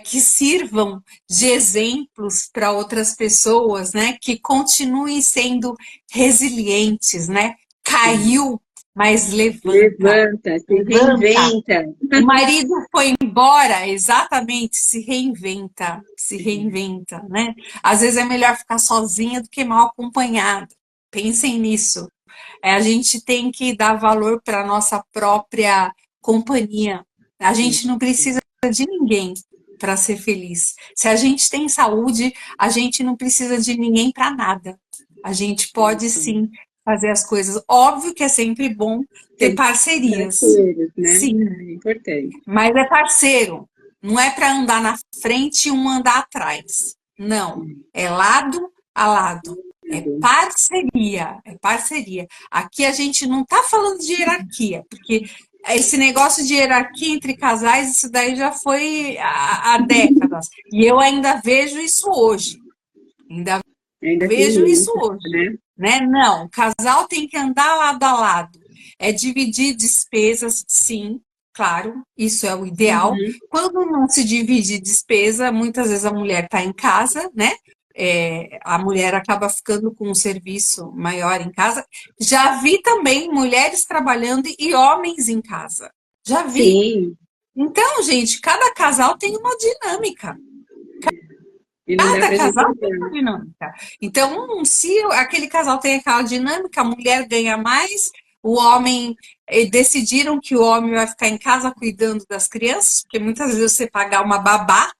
Que sirvam de exemplos para outras pessoas, né? Que continuem sendo resilientes, né? Caiu, mas levanta. Levanta, se Levanta. reinventa. O marido foi embora, exatamente, se reinventa, né? Às vezes é melhor ficar sozinha do que mal acompanhada. Pensem nisso. A gente tem que dar valor para a nossa própria companhia. A gente não precisa de ninguém para ser feliz. Se a gente tem saúde, a gente não precisa de ninguém para nada. A gente pode sim fazer as coisas. Óbvio que é sempre bom ter Tem parcerias. parceiros, né? Sim, É importante. mas é parceiro. Não é para andar na frente e um andar atrás. Não. É lado a lado. É parceria. É parceria. Aqui a gente não está falando de hierarquia, porque esse negócio de hierarquia entre casais, isso daí já foi há décadas. E eu ainda vejo isso hoje. Ainda Ainda vejo tem isso isso, hoje. né? Não, o casal tem que andar lado a lado. É dividir despesas, sim, claro, isso é o ideal. Quando não se divide despesa, muitas vezes a mulher está em casa, né? A mulher acaba ficando com um serviço maior em casa. Já vi também mulheres trabalhando e homens em casa. Já vi. Sim. Então, gente, cada casal tem uma dinâmica. E não dá Cada pra gente casal tem entrar. uma dinâmica. Então, se aquele casal tem aquela dinâmica, a mulher ganha mais, o homem. Decidiram que o homem vai ficar em casa cuidando das crianças, porque muitas vezes você pagar uma babá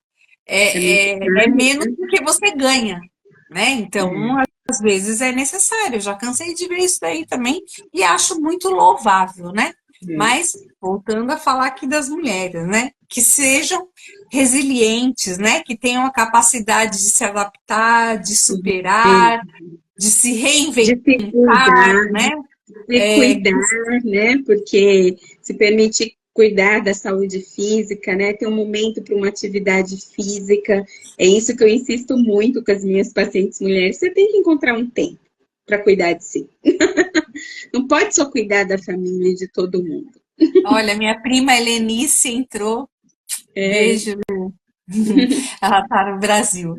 É muito é caro, menos né? do que você ganha, né? Então, às vezes é necessário. Eu já cansei de ver isso daí também e acho muito louvável, né? Mas, voltando a falar aqui das mulheres, né? Que sejam resilientes, né? Que tenham a capacidade de se adaptar, de É. superar, de se De se reinventar, cuidar, né? de cuidar, né? Porque se permite cuidar da saúde física, né? Ter um momento para uma atividade física. É isso que eu insisto muito com as minhas pacientes mulheres. Você tem que encontrar um tempo para cuidar de si. Não pode só cuidar da família e de todo mundo. Olha, minha prima Helenice entrou. É, Beijo, ela está no Brasil.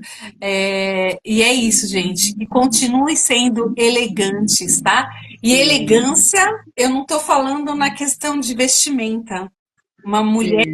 E é isso, gente. E continue sendo elegantes, tá? E elegância, eu não estou falando na questão de vestimenta. Uma mulher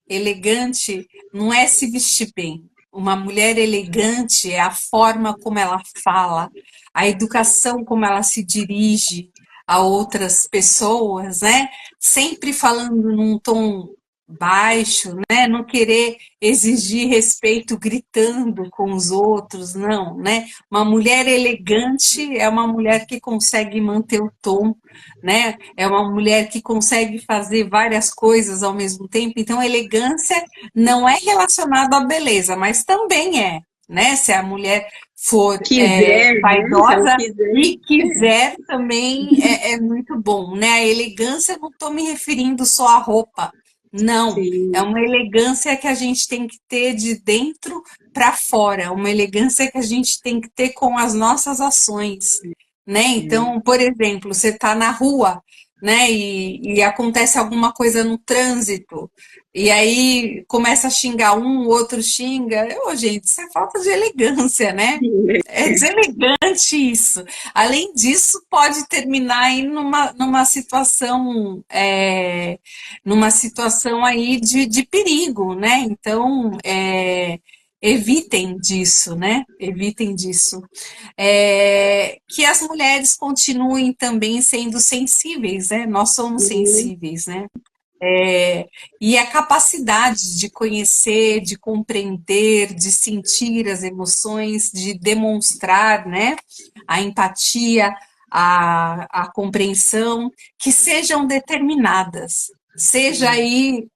elegante não é se vestir bem. Uma mulher elegante é a forma como ela fala, a educação como ela se dirige a outras pessoas, né? Sempre falando num tom baixo, né? Não querer exigir respeito gritando com os outros, não, né? Uma mulher elegante é uma mulher que consegue manter o tom, né? É uma mulher que consegue fazer várias coisas ao mesmo tempo. Então, elegância não é relacionada à beleza, mas também é, né? Se a mulher for quiser, né? Se ela vaidosa quiser. e quiser também é muito bom, né? A elegância, não estou me referindo só à roupa, não. É Sim, uma elegância que a gente tem que ter de dentro para fora, uma elegância que a gente tem que ter com as nossas ações, né? Então, por exemplo, você está na rua, né? E acontece alguma coisa no trânsito, e aí começa a xingar um, o outro xinga. Gente, isso é falta de elegância, né? É deselegante isso. Além disso, pode terminar aí numa situação aí de perigo, né? Então, evitem disso, né? Evitem disso. Que as mulheres continuem também sendo sensíveis, né? Nós somos sensíveis, né? E a capacidade de conhecer, de compreender, de sentir as emoções, de demonstrar, né, a empatia, a compreensão, que sejam determinadas, seja aí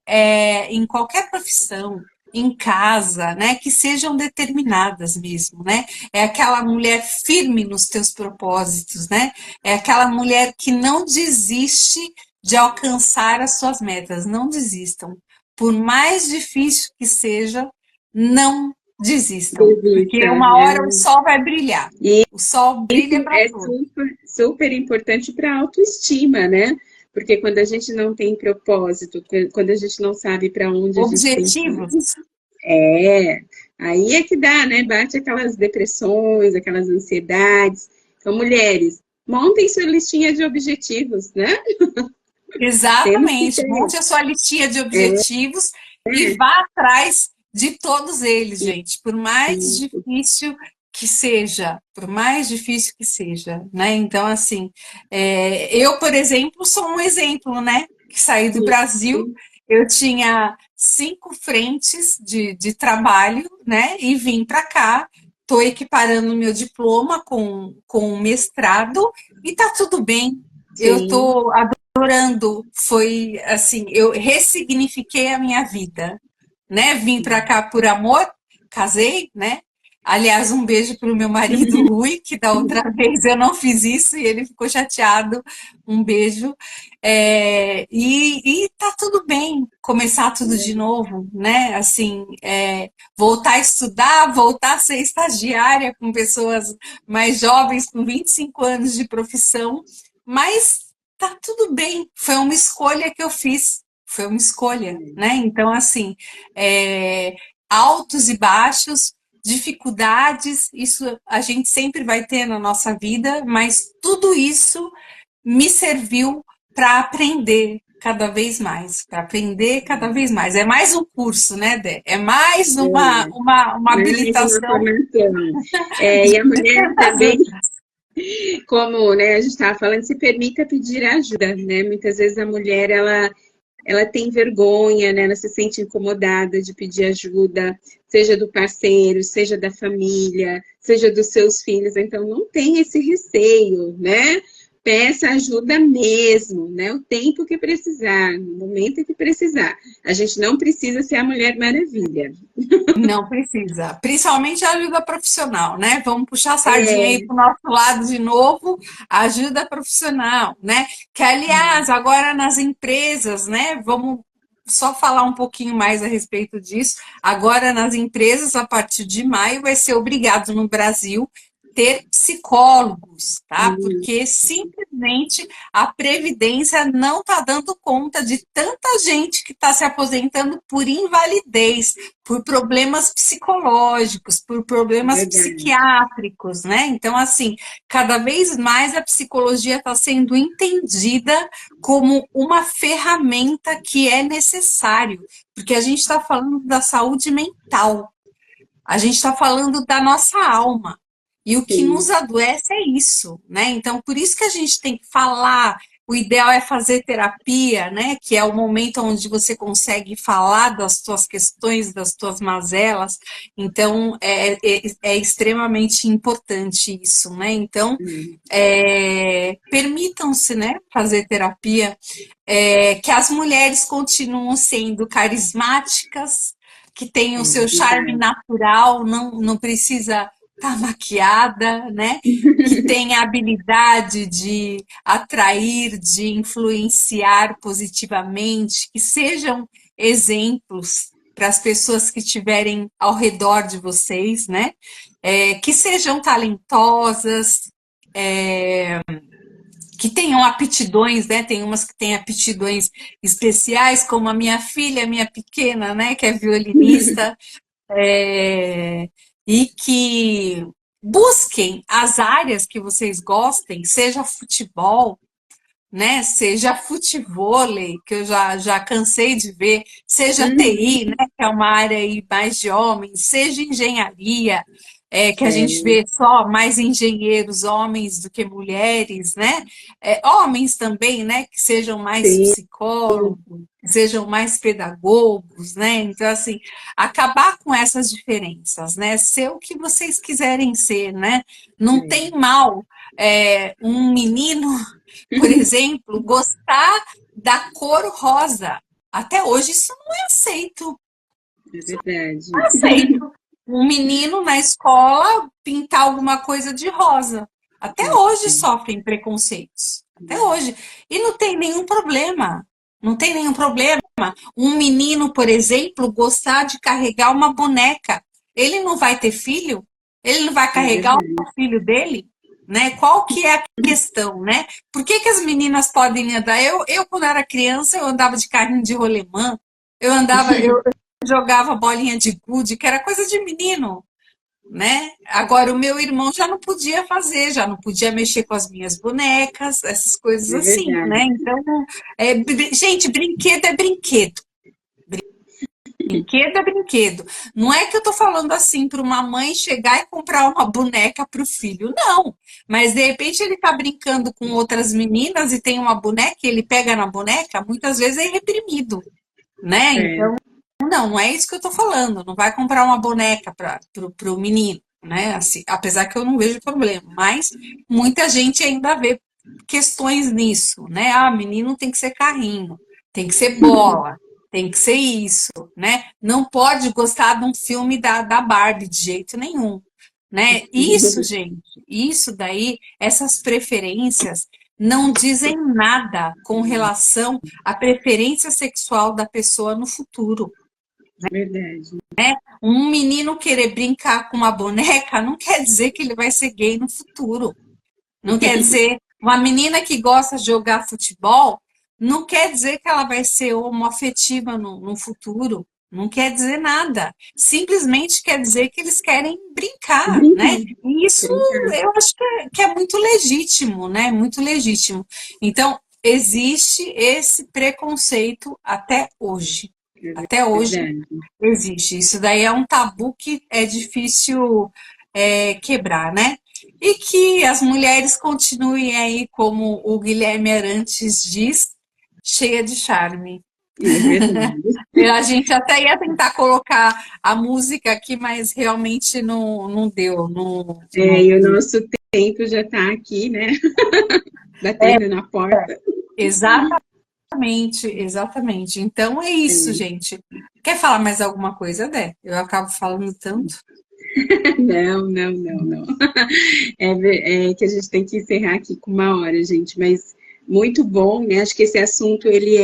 em qualquer profissão, em casa, né? Que sejam determinadas mesmo, né? É aquela mulher firme nos teus propósitos, né? É aquela mulher que não desiste de alcançar as suas metas. Não desistam. Por mais difícil que seja, não desistam, porque Desista, uma né? hora o sol vai brilhar. E O sol isso brilha para é todos. super importante para a autoestima, né? Porque quando a gente não tem propósito, quando a gente não sabe para onde a gente tem que ir, Objetivos. é, aí é que dá, né? Bate aquelas depressões, aquelas ansiedades. Então, mulheres, montem sua listinha de objetivos, né? Temos que Exatamente. ter. Monte a sua listinha de objetivos e vá atrás de todos eles, gente. Por mais difícil que seja, por mais difícil que seja, né? Então, assim, eu, por exemplo, sou um exemplo, né? Que saí do Brasil, eu tinha 5 frentes de trabalho, né? E vim para cá. Estou equiparando meu diploma com o mestrado e tá tudo bem. Eu Sim, estou adorando, foi assim, eu ressignifiquei a minha vida, né? Vim para cá por amor, casei, né? Aliás, um beijo para o meu marido Rui, que da outra vez eu não fiz isso e ele ficou chateado. Um beijo. E tá tudo bem começar tudo de novo, né? Assim, voltar a estudar, voltar a ser estagiária com pessoas mais jovens, com 25 anos de profissão, mas tá tudo bem, foi uma escolha que eu fiz, foi uma escolha, né? Então, assim, altos e baixos, dificuldades, isso a gente sempre vai ter na nossa vida, mas tudo isso me serviu para aprender cada vez mais, para aprender cada vez mais. É mais um curso, né, Dé? É mais uma mais uma habilitação formação. de E a mulher tantas também, outras. como, né, a gente estava falando, se permita pedir ajuda, né? Muitas vezes a mulher, ela tem vergonha, né? Ela se sente incomodada de pedir ajuda, seja do parceiro, seja da família, seja dos seus filhos. Então, não tem esse receio, né? Peça ajuda mesmo, né? O tempo que precisar, no momento que precisar. A gente não precisa ser a Mulher Maravilha. Não precisa. Principalmente a ajuda profissional, né? Vamos puxar a sardinha aí É, para o nosso lado de novo, ajuda profissional, né? Que, aliás, agora nas empresas, né? Vamos só falar um pouquinho mais a respeito disso. Agora, nas empresas, a partir de maio, vai ser obrigado no Brasil ter psicólogos, tá? Porque simplesmente a Previdência não está dando conta de tanta gente que está se aposentando por invalidez, por problemas psicológicos, por problemas verdade. psiquiátricos, né? Então, assim, cada vez mais a psicologia está sendo entendida como uma ferramenta que é necessário, porque a gente está falando da saúde mental, a gente está falando da nossa alma. E o que Sim. nos adoece é isso, né? Então, por isso que a gente tem que falar. O ideal é fazer terapia, né? Que é o momento onde você consegue falar das suas questões, das suas mazelas. Então, é extremamente importante isso, né? Então, permitam-se, né? Fazer terapia. Que as mulheres continuam sendo carismáticas, que tem o seu charme Verdade. natural, não precisa estar maquiada, né? Que tem a habilidade de atrair, de influenciar positivamente, que sejam exemplos para as pessoas que estiverem ao redor de vocês, né? Que sejam talentosas, que tenham aptidões, né? Tem umas que têm aptidões especiais, como a minha pequena, né? Que é violinista, e que busquem as áreas que vocês gostem, seja futebol, né? Seja futevôlei, que eu já cansei de ver, seja TI, né? Que é uma área aí mais de homens, seja engenharia, que a gente vê só mais engenheiros homens do que mulheres, né? Homens também, né? Que sejam mais Sim, psicólogos, que sejam mais pedagogos, né? Então, assim, acabar com essas diferenças, né? Ser o que vocês quiserem ser, né? Não tem mal um menino, por exemplo, gostar da cor rosa. Até hoje isso não é aceito. É verdade. Aceito um menino na escola pintar alguma coisa de rosa. Até hoje sofrem preconceitos. Até hoje. E não tem nenhum problema. Não tem nenhum problema. Um menino, por exemplo, gostar de carregar uma boneca. Ele não vai ter filho? Ele não vai É carregar verdade. o filho dele? Né? Qual que é a questão, né? Por que, que as meninas podem andar? Quando era criança, eu andava de carrinho de rolemã. Eu jogava bolinha de gude, que era coisa de menino, né? Agora, o meu irmão já não podia fazer, já não podia mexer com as minhas bonecas, essas coisas É assim, verdade. né? Então, gente, brinquedo é brinquedo. Brinquedo é brinquedo. Não é que eu tô falando assim para uma mãe chegar e comprar uma boneca para o filho, não. Mas de repente ele tá brincando com outras meninas e tem uma boneca, e ele pega na boneca, muitas vezes é reprimido, né? É, Então, não é isso que eu tô falando. Não vai comprar uma boneca para o menino, né? Assim, apesar que eu não vejo problema, mas muita gente ainda vê questões nisso, né? Ah, menino tem que ser carrinho, tem que ser bola, tem que ser isso, né? Não pode gostar de um filme da Barbie de jeito nenhum, né? Isso, gente, isso daí, essas preferências não dizem nada com relação à preferência sexual da pessoa no futuro. verdade. Um menino querer brincar com uma boneca não quer dizer que ele vai ser gay no futuro. Não quer dizer, uma menina que gosta de jogar futebol, não quer dizer que ela vai ser homoafetiva no futuro. Não quer dizer nada. Simplesmente quer dizer que eles querem brincar, né? Brincar, E isso brincar. eu acho que é muito legítimo, né? Muito legítimo. Então, existe esse preconceito até hoje. Até É hoje verdade. existe. Isso daí é um tabu que é difícil quebrar, né? E que as mulheres continuem aí, como o Guilherme Arantes diz, cheia de charme. É verdade. A gente até ia tentar colocar a música aqui, mas realmente não deu. É, e o nosso tempo já está aqui, né? Batendo na porta. Exatamente, exatamente. Então é isso, É. gente. Quer falar mais alguma coisa, Dé? Eu acabo falando tanto. Não, não, não, não. É que a gente tem que encerrar aqui com 1 hora, gente, mas muito bom, né? Acho que esse assunto ele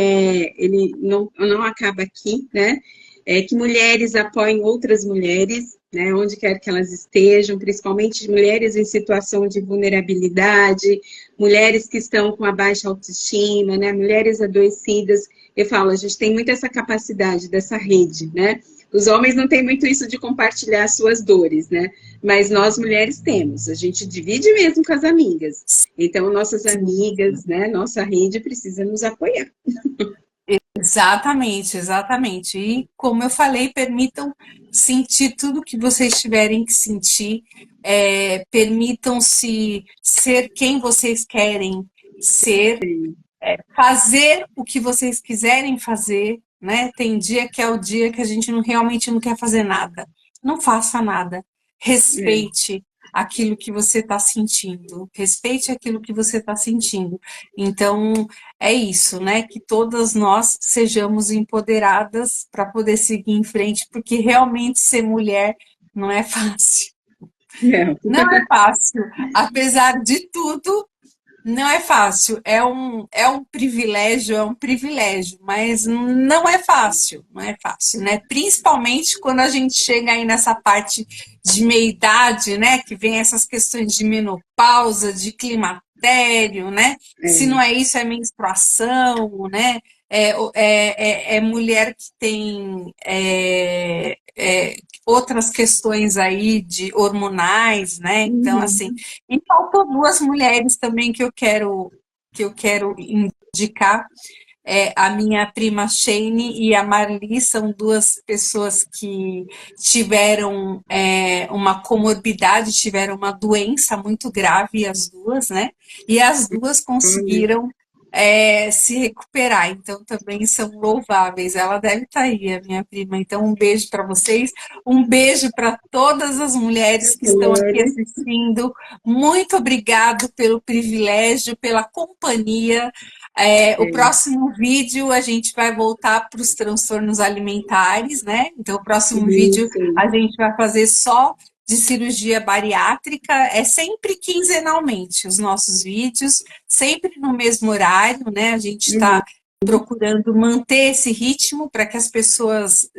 não acaba aqui, né? É que mulheres apoiem outras mulheres, né? Onde quer que elas estejam, principalmente mulheres em situação de vulnerabilidade, mulheres que estão com a baixa autoestima, né? Mulheres adoecidas. Eu falo, a gente tem muito essa capacidade dessa rede, né? Os homens não têm muito isso de compartilhar as suas dores, né? Mas nós mulheres temos, a gente divide mesmo com as amigas. Então, nossas amigas, né, nossa rede precisa nos apoiar. Exatamente, exatamente. E como eu falei, permitam sentir tudo que vocês tiverem que sentir, permitam-se ser quem vocês querem ser, fazer o que vocês quiserem fazer, né? Tem dia que é o dia que a gente realmente não quer fazer nada. Não faça nada. É, Respeite aquilo que você está sentindo. Respeite aquilo que você está sentindo. Então, é isso, né? Que todas nós sejamos empoderadas para poder seguir em frente, porque realmente ser mulher não é fácil. não, Não é fácil. Apesar de tudo, não é fácil, é um privilégio, mas não é fácil, não é fácil, né? Principalmente quando a gente chega aí nessa parte de meia-idade, né? Que vem essas questões de menopausa, de climatério, né? Se não é, é isso, é menstruação, né? É mulher que tem outras questões aí de hormonais, né? Então, assim, uhum, e faltou duas mulheres também que eu quero indicar. A minha prima Shane e a Marli são duas pessoas que tiveram uma comorbidade, tiveram uma doença muito grave, as duas, né? E as duas olha, conseguiram se recuperar. Então, também são louváveis. Ela deve estar aí, a minha prima. Então, um beijo para vocês, um beijo para todas as mulheres que estão aqui assistindo. Muito obrigado pelo privilégio, pela companhia. O próximo vídeo a gente vai voltar para os transtornos alimentares, né? Então, o próximo vídeo a gente vai fazer só de cirurgia bariátrica, é sempre quinzenalmente os nossos vídeos, sempre no mesmo horário, né? A gente está procurando manter esse ritmo para que as pessoas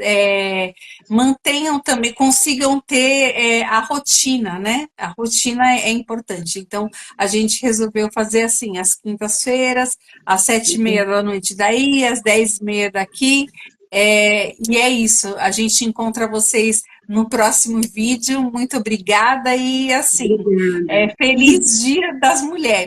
mantenham também, consigam ter a rotina, né? A rotina é importante. Então, a gente resolveu fazer assim, às quintas-feiras, às 7h30 da noite daí, às 10h30 daqui. E é isso, a gente encontra vocês no próximo vídeo. Muito obrigada e, assim, feliz Dia das Mulheres.